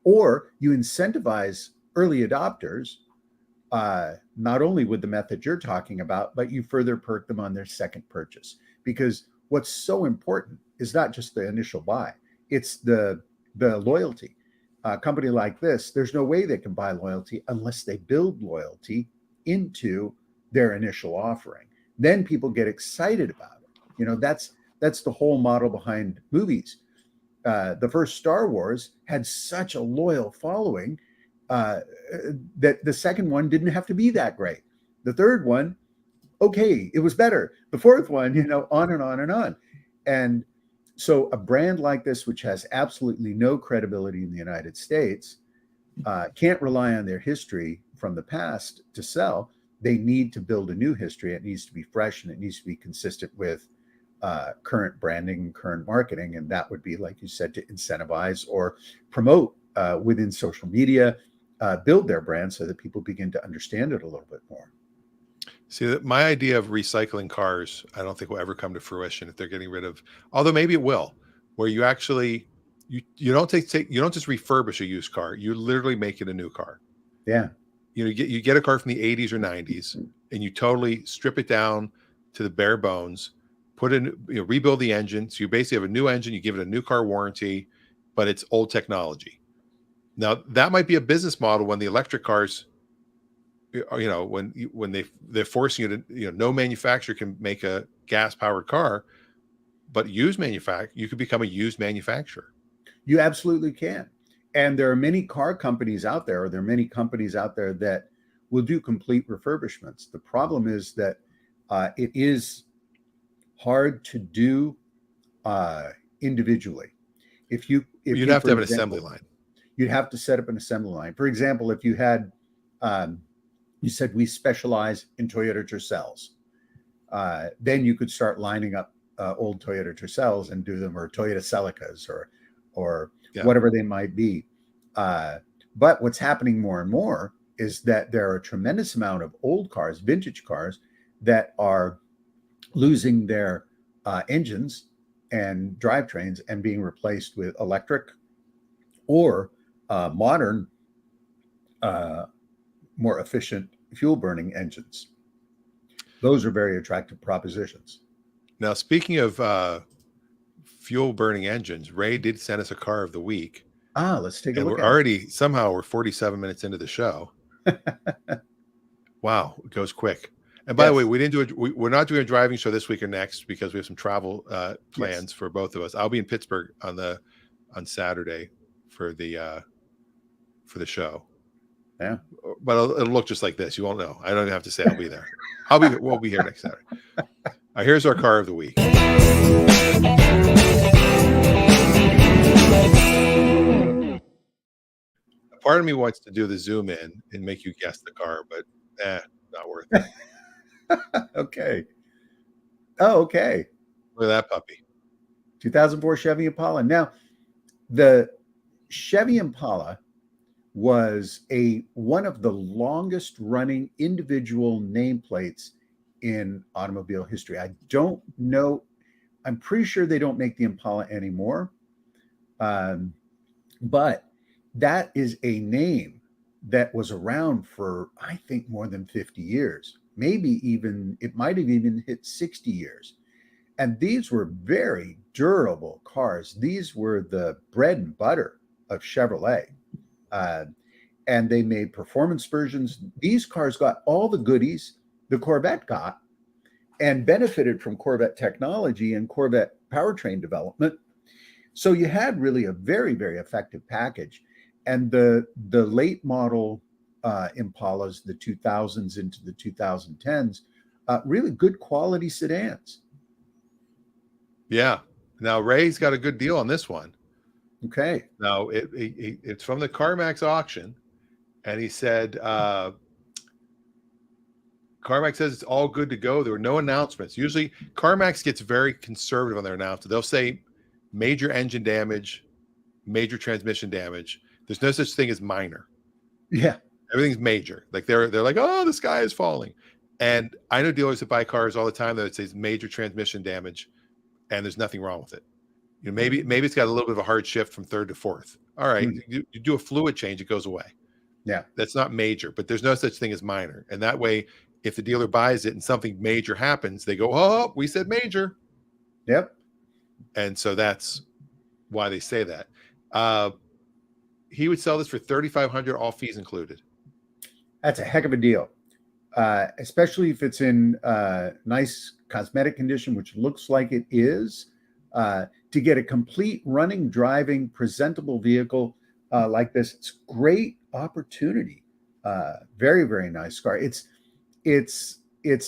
Or you incentivize early adopters, not only with the method you're talking about, but you further perk them on their second purchase. Because what's so important is not just the initial buy, it's the loyalty. A company like this, there's no way they can buy loyalty unless they build loyalty into their initial offering. Then people get excited about it. That's the whole model behind movies. The first Star Wars had such a loyal following that the second one didn't have to be that great. The third one, okay, it was better. The fourth one, on and on and on. And so a brand like this, which has absolutely no credibility in the United States, can't rely on their history from the past to sell. They need to build a new history. It needs to be fresh, and it needs to be consistent with current branding, current marketing. And that would be, like you said, to incentivize or promote within social media, build their brand so that people begin to understand it a little bit more. See, my idea of recycling cars, I don't think will ever come to fruition if they're getting rid of, although maybe it will, where you actually, you don't just refurbish a used car. You literally make it a new car. Yeah. You get a car from the 80s or 90s and you totally strip it down to the bare bones, rebuild the engine. So you basically have a new engine, you give it a new car warranty, but it's old technology. Now that might be a business model when the electric cars, when they're forcing you to, no manufacturer can make a gas powered car, but you could become a used manufacturer. You absolutely can. And there are many car companies out there, or there are many companies out there that will do complete refurbishments. The problem is that it is hard to do individually. If You'd you, have to for have an example, assembly line. you'd have to set up an assembly line. For example, if you had, you said we specialize in Toyota Tercels, then you could start lining up old Toyota Tercels and do them, or Toyota Celicas, or whatever they might be. But what's happening more and more is that there are a tremendous amount of old cars, vintage cars, that are losing their engines and drivetrains and being replaced with electric or modern, more efficient fuel burning engines. Those are very attractive propositions. Now, speaking of fuel burning engines, Ray did send us a car of the week. Let's take a look. We're 47 minutes into the show. Wow, it goes quick. And by the way, we're not doing a driving show this week or next because we have some travel plans for both of us. I'll be in Pittsburgh on Saturday for the show. Yeah, but it'll look just like this. You won't know. I don't even have to say I'll be there. We'll be here next Saturday. Here's our car of the week. Part of me wants to do the zoom in and make you guess the car, but not worth it. Okay. Oh, okay. Look at that puppy. 2004 Chevy Impala. Now, the Chevy Impala was one of the longest running individual nameplates in automobile history. I don't know. I'm pretty sure they don't make the Impala anymore. But that is a name that was around for, I think, more than 50 years. Maybe it might have even hit 60 years. And these were very durable cars. These were the bread and butter of Chevrolet. And they made performance versions. These cars got all the goodies the Corvette got and benefited from Corvette technology and Corvette powertrain development. So you had really a very, very effective package. And the late model Impalas, the 2000s into the 2010s, really good quality sedans. Yeah. Now, Ray's got a good deal on this one. Okay. Now, it's from the CarMax auction. And he said, CarMax says it's all good to go. There were no announcements. Usually, CarMax gets very conservative on their announcements. They'll say major engine damage, major transmission damage. There's no such thing as minor. Yeah. Everything's major. Like they're like, oh, the sky is falling. And I know dealers that buy cars all the time that it says major transmission damage, and there's nothing wrong with it. Maybe it's got a little bit of a hard shift from third to fourth. All right, you do a fluid change, it goes away. Yeah, that's not major, but there's no such thing as minor. And that way, if the dealer buys it and something major happens, they go, oh, we said major. Yep. And so that's why they say that. He would sell this for $3,500, all fees included. That's a heck of a deal, especially if it's in nice cosmetic condition, which looks like it is. To get a complete running, driving, presentable vehicle like this, it's a great opportunity. Very, very nice car. It's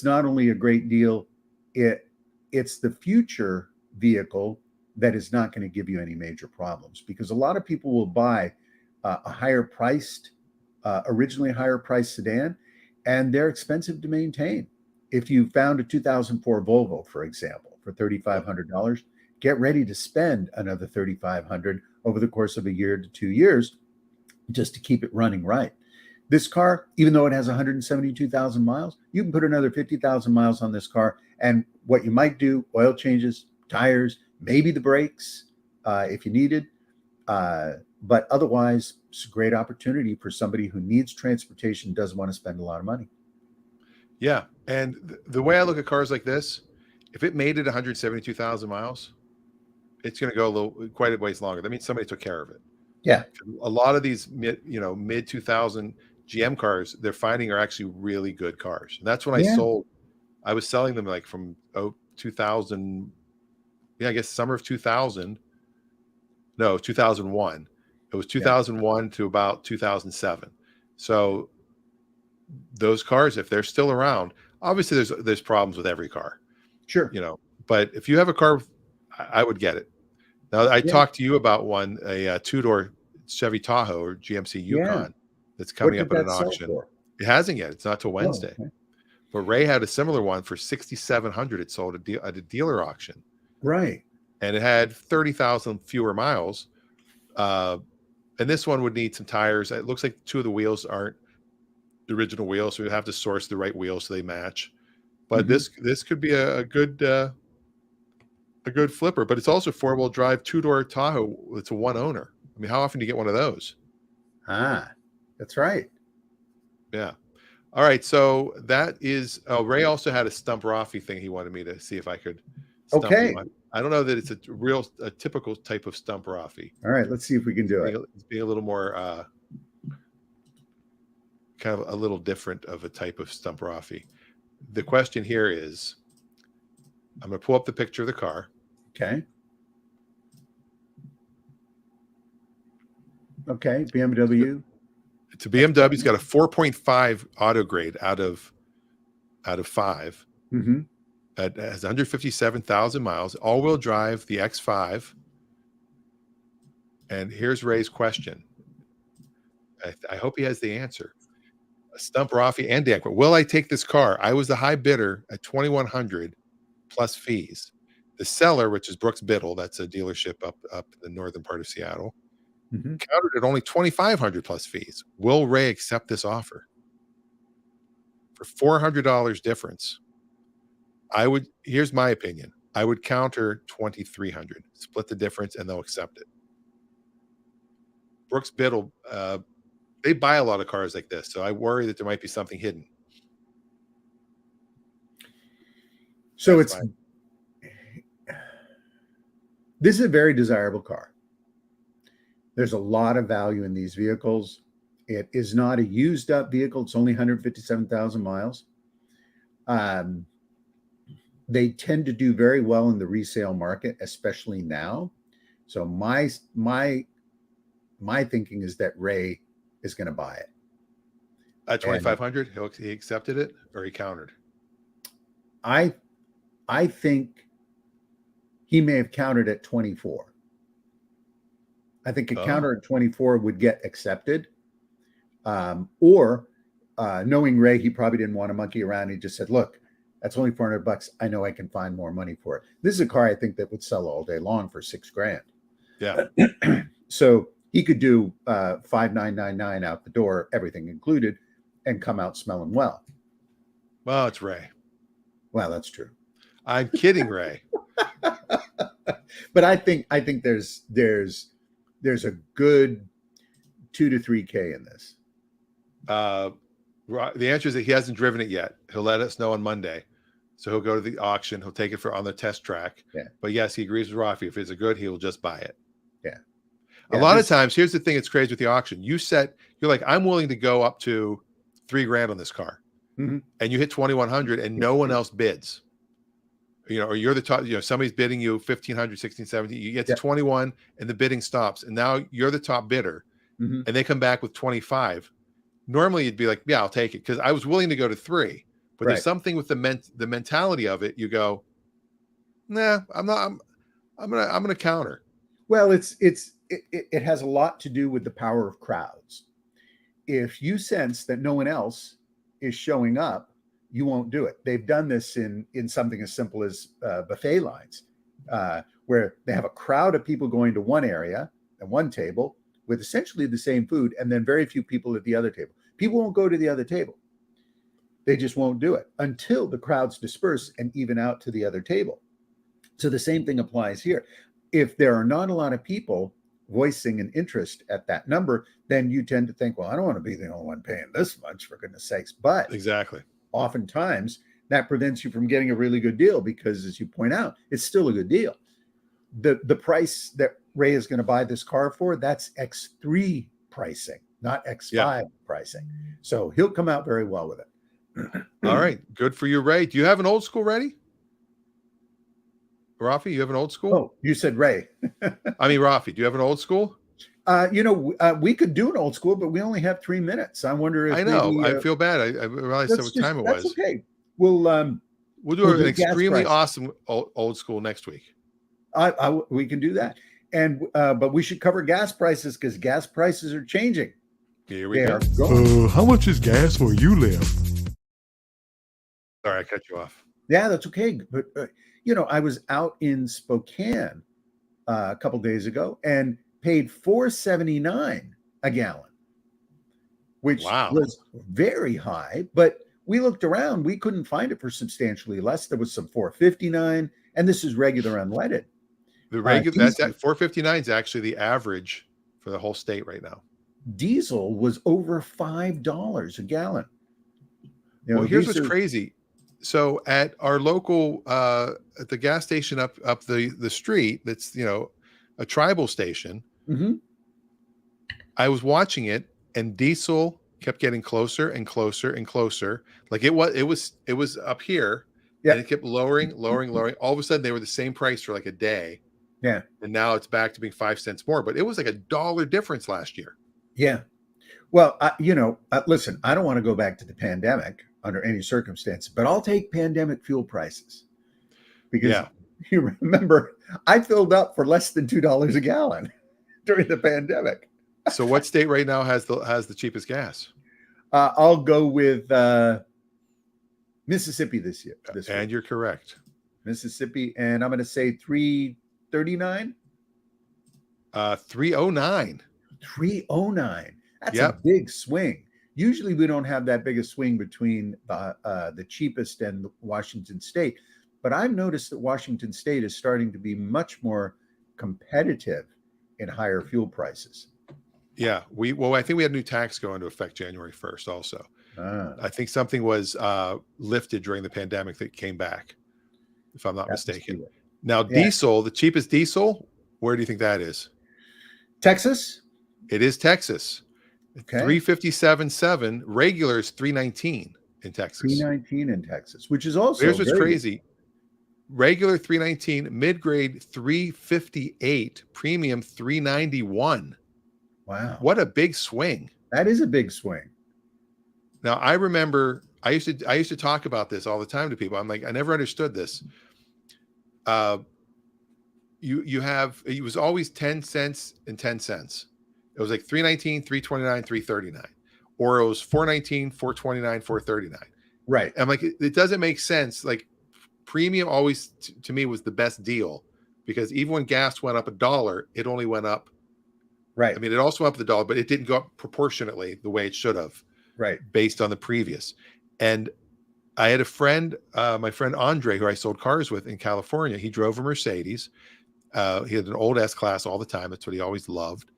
not only a great deal, it's the future vehicle that is not going to give you any major problems, because a lot of people will buy a originally higher priced sedan, and they're expensive to maintain. If you found a 2004 Volvo, for example, for $3,500, get ready to spend another $3,500 over the course of a year to 2 years just to keep it running right. This car, even though it has 172,000 miles, you can put another 50,000 miles on this car. And what you might do, oil changes, tires, maybe the brakes if you needed. But otherwise, it's a great opportunity for somebody who needs transportation, doesn't want to spend a lot of money. Yeah. And the way I look at cars like this, if it made it 172,000 miles, it's going to go quite a ways longer. That means somebody took care of it. Yeah. A lot of these mid 2000 GM cars they're finding are actually really good cars. And that's when Yeah. I was selling them like from 2000, yeah, I guess summer of 2000. No, 2001. It was 2001 to about 2007. So those cars, if they're still around, obviously there's problems with every car, Sure. but if you have a car, I would get it. Now I Yeah. talked to you about one, a two-door Chevy Tahoe or GMC Yukon that's coming up at an auction. For? It hasn't yet. It's not till Wednesday. Oh, okay. But Ray had a similar one for $6,700. It sold at a dealer auction. Right. And it had 30,000 fewer miles. And this one would need some tires. It looks like two of the wheels aren't the original wheels, so we have to source the right wheels so they match. But this could be a good flipper. But it's also 4-wheel drive, 2-door Tahoe. It's a one owner. I mean, how often do you get one of those? That's right. Yeah. All right. So that is. Oh, Ray also had a Stump Raffi thing. He wanted me to see if I could. Stump him. I don't know that it's a typical type of Stump Raffi. All right. Let's see if we can do it. It's being a little more kind of a little different of a type of Stump Raffi. The question here is, I'm going to pull up the picture of the car. Okay. Okay. BMW. It's a BMW. It's got a 4.5 auto grade out of 5. Mm-hmm. It has 157,000 miles, all-wheel drive, the X5. And here's Ray's question. I hope he has the answer. Stump Raffi and Dan, will I take this car? I was the high bidder at $2,100 plus fees. The seller, which is Brooks Biddle, that's a dealership up in the northern part of Seattle, countered at only $2,500 plus fees. Will Ray accept this offer? For $400 difference, here's my opinion. I would counter $2,300, split the difference, and they'll accept it. Brooks Biddle, they buy a lot of cars like this, so I worry that there might be something hidden. So this is a very desirable car. There's a lot of value in these vehicles. It is not a used up vehicle. It's only 157,000 miles. They tend to do very well in the resale market, especially now. So my thinking is that Ray is going to buy it. At $2,500, he accepted it or he countered? I think he may have countered at 24. I think a counter at 24 would get accepted. Or knowing Ray, he probably didn't want to monkey around. He just said, look, that's only $400. I know I can find more money for it. This is a car I think that would sell all day long for $6,000. Yeah. So he could do $5,999 out the door, everything included, and come out smelling well. Well, it's Ray. Well, that's true. I'm kidding, Ray. But I think there's a good $2,000 to $3,000 in this. The answer is that he hasn't driven it yet. He'll let us know on Monday. So he'll go to the auction. He'll take it on the test track. Yeah. But yes, he agrees with Raffi. If it's a good, he'll just buy it. Yeah. A lot of times, here's the thing that's crazy with the auction. You're like, I'm willing to go up to $3,000 on this car. Mm-hmm. And you hit 2,100 and no one else bids. Or you're the top, somebody's bidding you 1,500, 16, 17. You get to 21 and the bidding stops. And now you're the top bidder. Mm-hmm. And they come back with 25. Normally you'd be like, yeah, I'll take it. Because I was willing to go to 3. But there's something with the mentality of it. You go, nah, I'm not. I'm gonna counter. Well, it has a lot to do with the power of crowds. If you sense that no one else is showing up, you won't do it. They've done this in something as simple as buffet lines, where they have a crowd of people going to one area and one table with essentially the same food, and then very few people at the other table. People won't go to the other table. They just won't do it until the crowds disperse and even out to the other table. So the same thing applies here. If there are not a lot of people voicing an interest at that number, then you tend to think, well, I don't want to be the only one paying this much, for goodness sakes. But exactly, oftentimes that prevents you from getting a really good deal because, as you point out, it's still a good deal. The price that Ray is going to buy this car for, that's X3 pricing, not X5 pricing. So he'll come out very well with it. All right. Good for you, Ray. Do you have an old school ready? Rafi, you have an old school? Oh, you said Ray. I mean, Rafi, do you have an old school? We could do an old school, but we only have 3 minutes. I wonder if I know. maybe, I feel bad. I realized what time it was. That's okay. We'll do an do extremely awesome old school next week. We can do that. And but we should cover gas prices because gas prices are changing. Here we go. How much is gas where you live? Sorry, I cut you off. Yeah, that's okay. But I was out in Spokane a couple days ago and paid $4.79 a gallon, which was very high. But we looked around, we couldn't find it for substantially less. There was some $4.59, and this is regular unleaded. The regular that's at $4.59 is actually the average for the whole state right now. Diesel was over $5 a gallon. Well, here's what's crazy. So at our local at the gas station up the street, that's a tribal station. Mm-hmm. I was watching it, and diesel kept getting closer and closer and closer. Like it was up here, and it kept lowering. All of a sudden, they were the same price for like a day. Yeah, and now it's back to being 5 cents more. But it was like $1 difference last year. Yeah. Well, listen, I don't want to go back to the pandemic under any circumstance, but I'll take pandemic fuel prices because you remember I filled up for less than $2 a gallon during the pandemic. So what state right now has the cheapest gas? I'll go with Mississippi this year. And you're correct. Mississippi, and I'm going to say 339. 309. 309. That's a big swing. Usually we don't have that big a swing between the cheapest and Washington State, but I've noticed that Washington State is starting to be much more competitive in higher fuel prices. Yeah, I think we had a new tax go into effect January 1st also. I think something was lifted during the pandemic that came back, if I'm not mistaken. Now, diesel, the cheapest diesel, where do you think that is? Texas? It is Texas. Okay. 357.7. Regular is 319 in Texas. 319 in Texas, which is also here's what's crazy. Regular 319, mid-grade 358, premium 391. Wow. What a big swing. That is a big swing. Now, I remember I used to talk about this all the time to people. I'm like, I never understood this. It was always 10 cents and 10 cents. It was like 319, 329, 339, or it was 419, 429, 439. Right. I'm like, it doesn't make sense. Like premium always to me was the best deal because even when gas went up $1, it only went up. Right. I mean, it also went up $1, but it didn't go up proportionately the way it should have. Right. Based on the previous. And I had a friend, my friend Andre, who I sold cars with in California. He drove a Mercedes. He had an old S-Class all the time. That's what he always loved.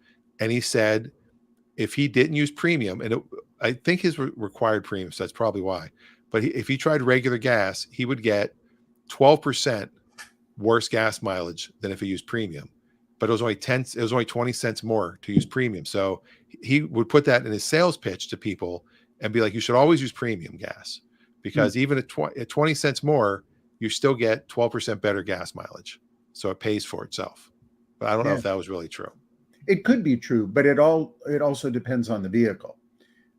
And he said, if he didn't use premium, and I think his required premium, so that's probably why. But if he tried regular gas, he would get 12% worse gas mileage than if he used premium. But it was only 20 cents more to use premium. So he would put that in his sales pitch to people and be like, you should always use premium gas because even at 20 cents more, you still get 12% better gas mileage. So it pays for itself. But I don't know if that was really true. It could be true, but it also depends on the vehicle.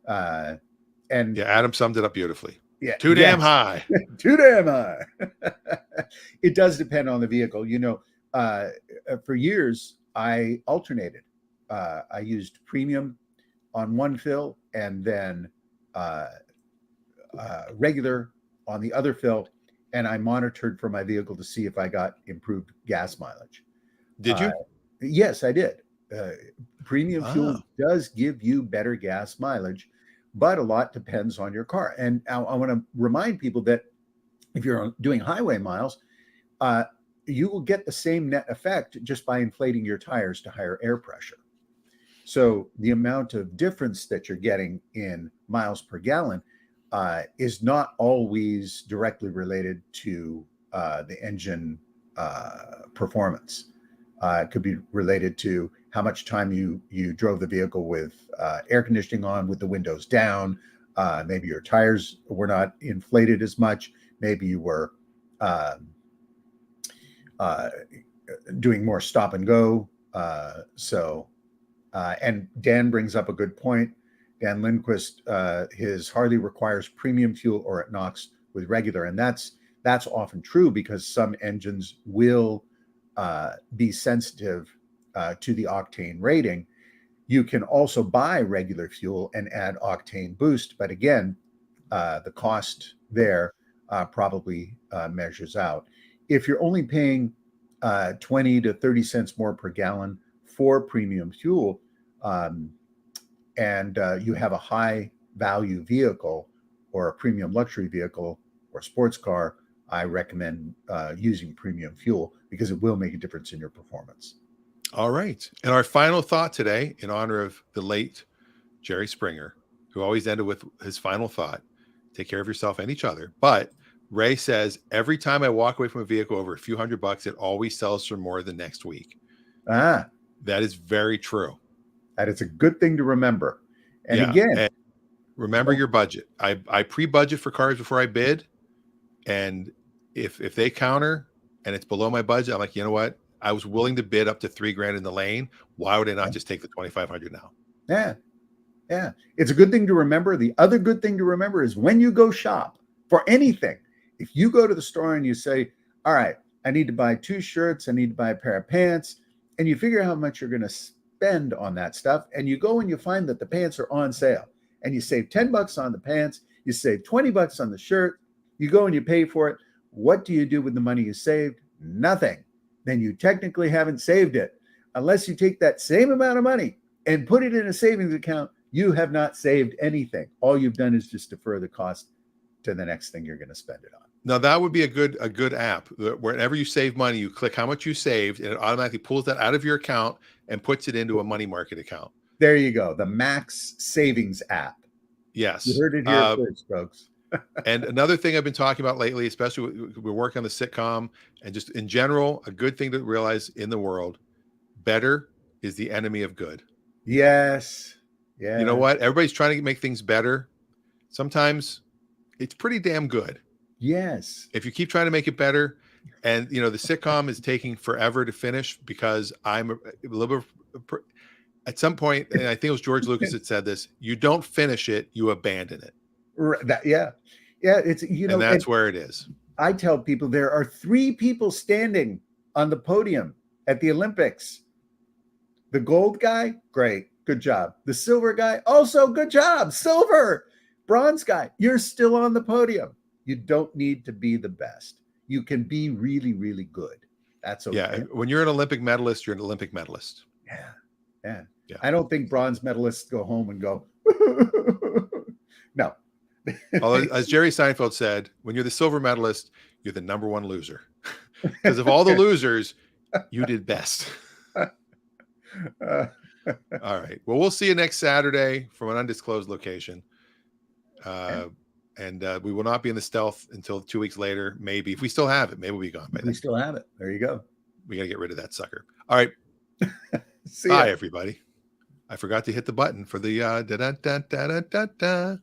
And Adam summed it up beautifully. Yeah. Too damn high. Too damn high. It does depend on the vehicle. For years, I alternated. I used premium on one fill and then regular on the other fill. And I monitored for my vehicle to see if I got improved gas mileage. Did you? Yes, I did. Premium fuel does give you better gas mileage, but a lot depends on your car. And I want to remind people that if you're doing highway miles, you will get the same net effect just by inflating your tires to higher air pressure. So the amount of difference that you're getting in miles per gallon is not always directly related to the engine performance. It could be related to how much time you drove the vehicle with air conditioning on, with the windows down. Maybe your tires were not inflated as much. Maybe you were uh, doing more stop and go. And Dan brings up a good point. Dan Lindquist, his Harley requires premium fuel or it knocks with regular, and that's often true because some engines will be sensitive to the octane rating. You can also buy regular fuel and add octane boost, but again, the cost there probably measures out. If you're only paying 20 to 30 cents more per gallon for premium fuel, and you have a high value vehicle or a premium luxury vehicle or sports car, I recommend using premium fuel because it will make a difference in your performance. All right. And our final thought today, in honor of the late Jerry Springer, who always ended with his final thought: take care of yourself and each other. But Ray says, every time I walk away from a vehicle over a few $100, it always sells for more the next week. That is very true. That is a good thing to remember. And again, remember your budget. I pre-budget for cars before I bid. And if they counter and it's below my budget, I'm like, you know what? I was willing to bid up to $3,000 in the lane. Why would I not just take the 2,500 now? Yeah. It's a good thing to remember. The other good thing to remember is when you go shop for anything, if you go to the store and you say, all right, I need to buy 2 shirts, I need to buy a pair of pants, and you figure how much you're going to spend on that stuff, and you go and you find that the pants are on sale, and you save $10 on the pants, you save $20 on the shirt, you go and you pay for it. What do you do with the money you saved? Nothing. Then you technically haven't saved it. Unless you take that same amount of money and put it in a savings account, you have not saved anything. All you've done is just defer the cost to the next thing you're going to spend it on. Now that would be a good app. Whenever you save money, you click how much you saved, and it automatically pulls that out of your account and puts it into a money market account. There you go. The Max Savings app. Yes. You heard it here first, folks. And another thing I've been talking about lately, especially we're working on the sitcom and just in general, a good thing to realize in the world: better is the enemy of good. Yes. Yeah. You know what? Everybody's trying to make things better. Sometimes it's pretty damn good. Yes. If you keep trying to make it better, and the sitcom is taking forever to finish because I'm a little bit at some point, and I think it was George Lucas that said this: you don't finish it, you abandon it. Yeah. It's and that's where it is. I tell people there are 3 people standing on the podium at the Olympics. The gold guy, great, good job. The silver guy, also good job, silver. Bronze guy, you're still on the podium. You don't need to be the best. You can be really, really good. That's okay. Yeah, when you're an Olympic medalist, you're an Olympic medalist. Yeah. I don't think bronze medalists go home and go, no. Although, as Jerry Seinfeld said, when you're the silver medalist, you're the number 1 loser. Because of all the losers, you did best. All right. Well, we'll see you next Saturday from an undisclosed location. And we will not be in the stealth until 2 weeks later. Maybe if we still have it, maybe we'll be gone by then. We still have it. There you go. We got to get rid of that sucker. All right. Bye, everybody. I forgot to hit the button for the da da da da da da da.